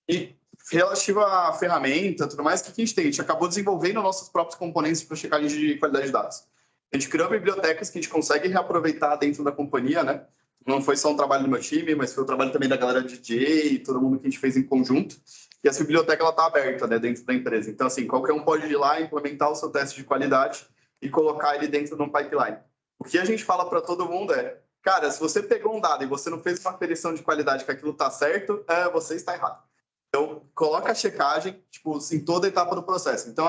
S3: E relativa à ferramenta tudo mais, o que a gente tem? A gente acabou desenvolvendo nossos próprios componentes para checagem de qualidade de dados. A gente criou bibliotecas que a gente consegue reaproveitar dentro da companhia, né? Não foi só um trabalho do meu time, mas foi o trabalho também da galera de DJ, todo mundo que a gente fez em conjunto. E essa biblioteca está aberta, né, dentro da empresa. Então, assim, qualquer um pode ir lá, implementar o seu teste de qualidade e colocar ele dentro de um pipeline. O que a gente fala para todo mundo é, cara, se você pegou um dado e você não fez uma aferição de qualidade que aquilo está certo, você está errado. Então, coloca a checagem tipo, em toda a etapa do processo. Então,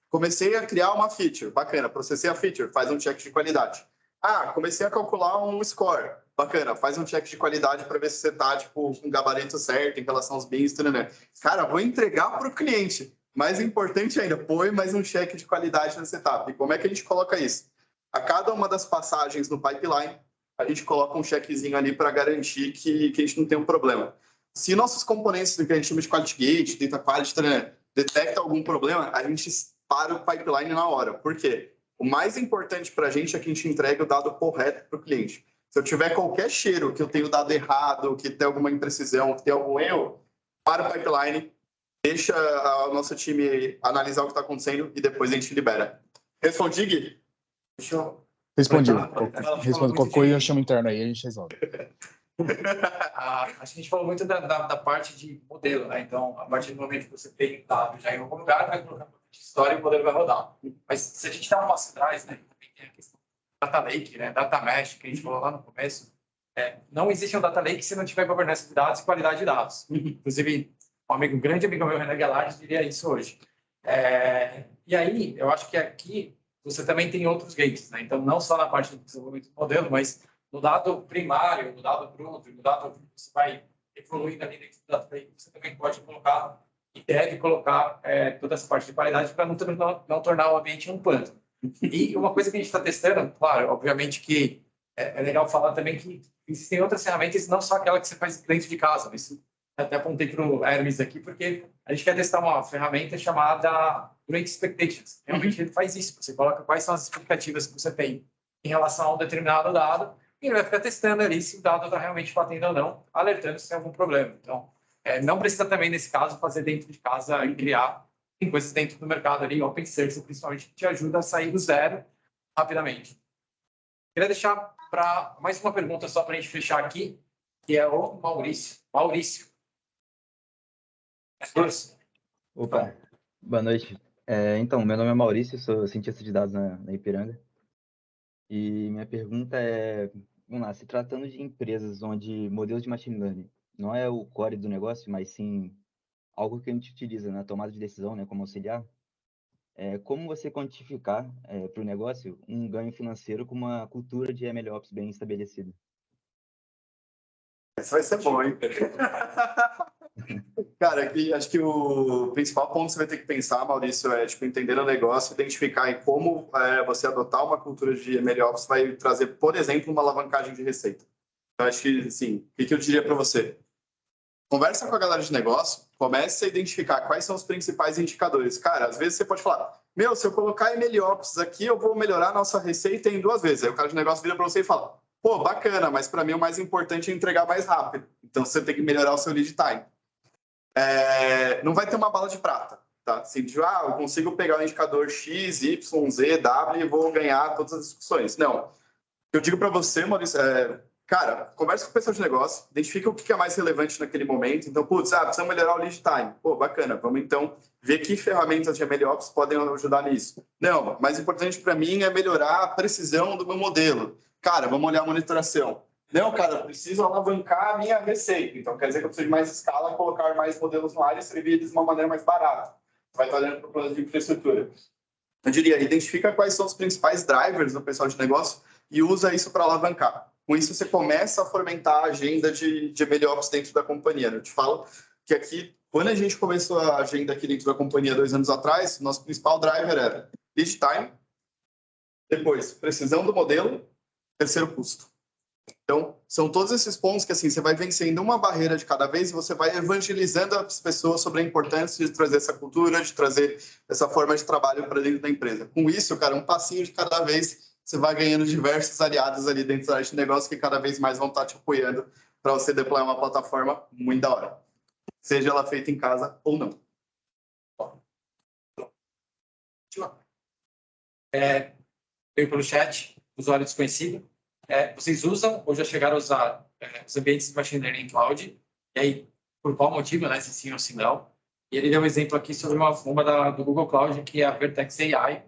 S3: comecei a criar uma feature, bacana, processei a feature, faz um check de qualidade. Comecei a calcular um score, bacana, faz um check de qualidade para ver se você está tipo, com o gabarito certo em relação aos bens, né? Cara, vou entregar para o cliente. Mais importante ainda, põe mais um check de qualidade nessa etapa. E como é que a gente coloca isso? A cada uma das passagens no pipeline, a gente coloca um checkzinho ali para garantir que a gente não tem um problema. Se nossos componentes, que a gente chama de quality gate, data quality, né, detecta algum problema, a gente para o pipeline na hora. Por quê? O mais importante para a gente é que a gente entregue o dado correto para o cliente. Se eu tiver qualquer cheiro que eu tenho dado errado, que tem alguma imprecisão, que tem algum erro, para o pipeline, deixa o nosso time analisar o que está acontecendo e depois a gente libera. Respondi, Gui?
S8: Respondi. Respondo qualquer coisa, eu chamo interno aí, a gente resolve.
S1: Acho que a gente falou muito da parte de modelo, né? Então, a partir do momento que você tem dado já em algum lugar, vai colocar de história e o modelo vai rodar. Mas se a gente dá um passo atrás, né? Também tem a questão do data lake, né? Data mesh, que a gente falou lá no começo. Não existe um data lake se não tiver governança de dados e qualidade de dados. Inclusive, um grande amigo meu, Renan Guilherme, diria isso hoje. E aí, eu acho que aqui você também tem outros gates, né? Então, não só na parte do desenvolvimento do modelo, mas no dado primário, no dado bruto, no dado que você vai evoluindo ali dentro do data lake, você também pode colocar e deve colocar toda essa parte de qualidade para não tornar o ambiente um pântano. E uma coisa que a gente está testando, claro, obviamente que é legal falar também que existem outras ferramentas, não só aquela que você faz dentro de casa, mas até apontei para o Hermes aqui, porque a gente quer testar uma ferramenta chamada Great Expectations. Realmente ele faz isso, você coloca quais são as expectativas que você tem em relação a um determinado dado, e ele vai ficar testando ali se o dado está realmente batendo ou não, alertando se tem algum problema. Então, não precisa também, nesse caso, fazer dentro de casa e criar. Tem coisas dentro do mercado ali, open source, principalmente, que te ajuda a sair do zero rapidamente. Queria deixar para mais uma pergunta só para a gente fechar aqui, que é o Maurício. Maurício.
S9: Opa, boa noite. Então, meu nome é Maurício, sou cientista de dados na Ipiranga. E minha pergunta é, vamos lá, se tratando de empresas onde modelos de machine learning não é o core do negócio, mas sim algo que a gente utiliza na tomada de decisão, né, como auxiliar, como você quantificar para o negócio um ganho financeiro com uma cultura de MLOps bem estabelecida?
S3: Isso vai ser bom, hein? Cara, acho que o principal ponto que você vai ter que pensar, Maurício, é entender o negócio, identificar em como você adotar uma cultura de MLOps vai trazer, por exemplo, uma alavancagem de receita. Eu acho que, assim, o que eu diria para você? Conversa com a galera de negócio, comece a identificar quais são os principais indicadores. Cara, às vezes você pode falar, se eu colocar MLOps aqui, eu vou melhorar a nossa receita em 2 vezes. Aí o cara de negócio vira para você e fala, pô, bacana, mas para mim o mais importante é entregar mais rápido. Então você tem que melhorar o seu lead time. Não vai ter uma bala de prata, tá? Assim, eu consigo pegar o indicador X, Y, Z, W e vou ganhar todas as discussões. Não. Eu digo para você, Maurício, Cara, conversa com o pessoal de negócio, identifica o que é mais relevante naquele momento. Então, precisa melhorar o lead time. Pô, bacana, vamos então ver que ferramentas de MLOps podem ajudar nisso. Não, mais importante para mim é melhorar a precisão do meu modelo. Cara, vamos olhar a monitoração. Não, cara, eu preciso alavancar a minha receita. Então, quer dizer que eu preciso de mais escala, colocar mais modelos no ar e servir eles de uma maneira mais barata. Vai estar olhando para o plano de infraestrutura. Eu diria, identifica quais são os principais drivers do pessoal de negócio e usa isso para alavancar. Com isso, você começa a fomentar a agenda de MLOps dentro da companhia. Eu te falo que aqui, quando a gente começou a agenda aqui dentro da companhia 2 anos atrás, nosso principal driver era lead time, depois precisão do modelo, terceiro custo. Então, são todos esses pontos que assim, você vai vencendo uma barreira de cada vez e você vai evangelizando as pessoas sobre a importância de trazer essa cultura, de trazer essa forma de trabalho para dentro da empresa. Com isso, cara, um passinho de cada vez, você vai ganhando diversos aliados ali dentro da área de negócio que cada vez mais vão estar te apoiando para você deployar uma plataforma muito da hora. Seja ela feita em casa ou não.
S1: Veio pelo chat, usuário desconhecido. Vocês usam ou já chegaram a usar os ambientes de Machine Learning Cloud? E aí, por qual motivo, né? Se sim ou se não. E ele deu um exemplo aqui sobre uma do Google Cloud, que é a Vertex AI,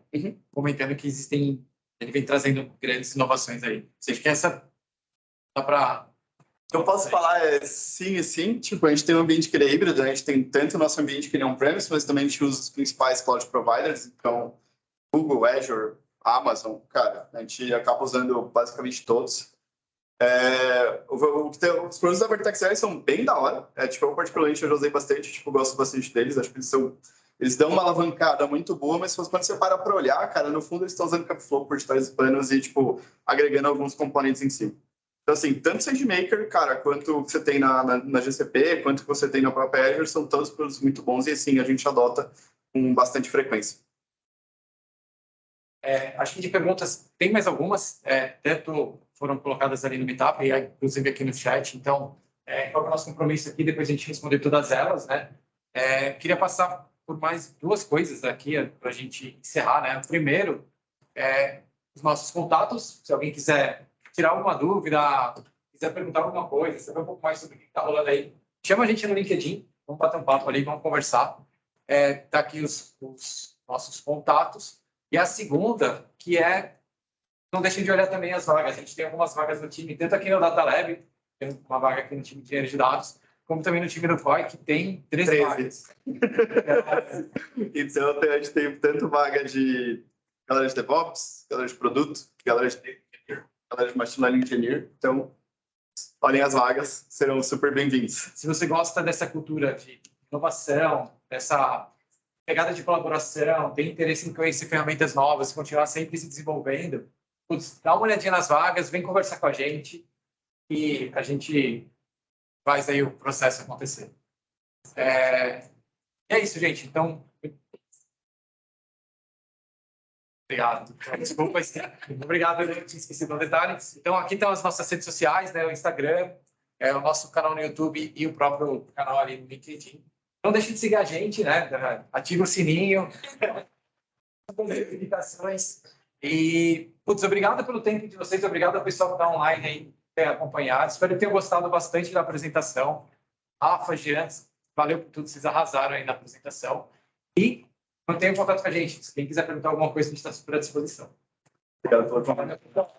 S1: comentando que existem... Ele vem trazendo grandes inovações aí. Vocês que essa dá para...
S3: Eu posso falar sim e sim. Tipo, a gente tem um ambiente que ele é híbrido, a gente tem tanto o nosso ambiente que ele é on-premise, mas também a gente usa os principais cloud providers, então Google, Azure, Amazon, cara, a gente acaba usando basicamente todos. Os produtos da Vertex AI são bem da hora. Tipo, eu particularmente eu já usei bastante, tipo, gosto bastante deles, acho que eles dão uma alavancada muito boa, mas quando você para olhar, cara, no fundo eles estão usando Kubeflow por trás dos panos e, tipo, agregando alguns componentes em cima. Então, assim, tanto SageMaker, cara, quanto você tem na GCP, quanto que você tem na própria Azure, são todos produtos muito bons e, assim, a gente adota com bastante frequência.
S1: Acho que de perguntas, tem mais algumas, tanto foram colocadas ali no Meetup, e inclusive aqui no chat. Então, qual é o nosso compromisso aqui? Depois a gente responder todas elas, né? Queria passar por mais duas coisas aqui para a gente encerrar, né? Primeiro, os nossos contatos. Se alguém quiser tirar alguma dúvida, quiser perguntar alguma coisa, saber um pouco mais sobre o que está rolando aí, chama a gente no LinkedIn, vamos bater um papo ali, vamos conversar. Tá aqui os nossos contatos. E a segunda, que não deixem de olhar também as vagas. A gente tem algumas vagas no time, tanto aqui no Data Lab, tem uma vaga aqui no time de engenharia de dados, como também no time do COI, que tem 13 vagas.
S3: Então, a gente tem tanto vaga de galera de DevOps, galera de produto, galera de Machine Learning Engineer. Então, olhem as vagas, serão super bem-vindos.
S1: Se você gosta dessa cultura de inovação, dessa pegada de colaboração, tem interesse em conhecer ferramentas novas, continuar sempre se desenvolvendo, dá uma olhadinha nas vagas, vem conversar com a gente e a gente faz aí o processo acontecer. É isso, gente. Então, obrigado. Desculpa, obrigado, eu tinha esquecido um detalhe. Então, aqui estão as nossas redes sociais, né? O Instagram, o nosso canal no YouTube e o próprio canal ali no LinkedIn. Não deixe de seguir a gente, né? Ative o sininho, as notificações. E, obrigado pelo tempo de vocês, obrigado ao pessoal que está online aí, ter acompanhado. Espero que tenham gostado bastante da apresentação. Rafa, Jean, valeu por tudo, vocês arrasaram aí na apresentação. E mantenham contato com a gente. Se quem quiser perguntar alguma coisa, a gente está super à disposição.
S3: Obrigado pela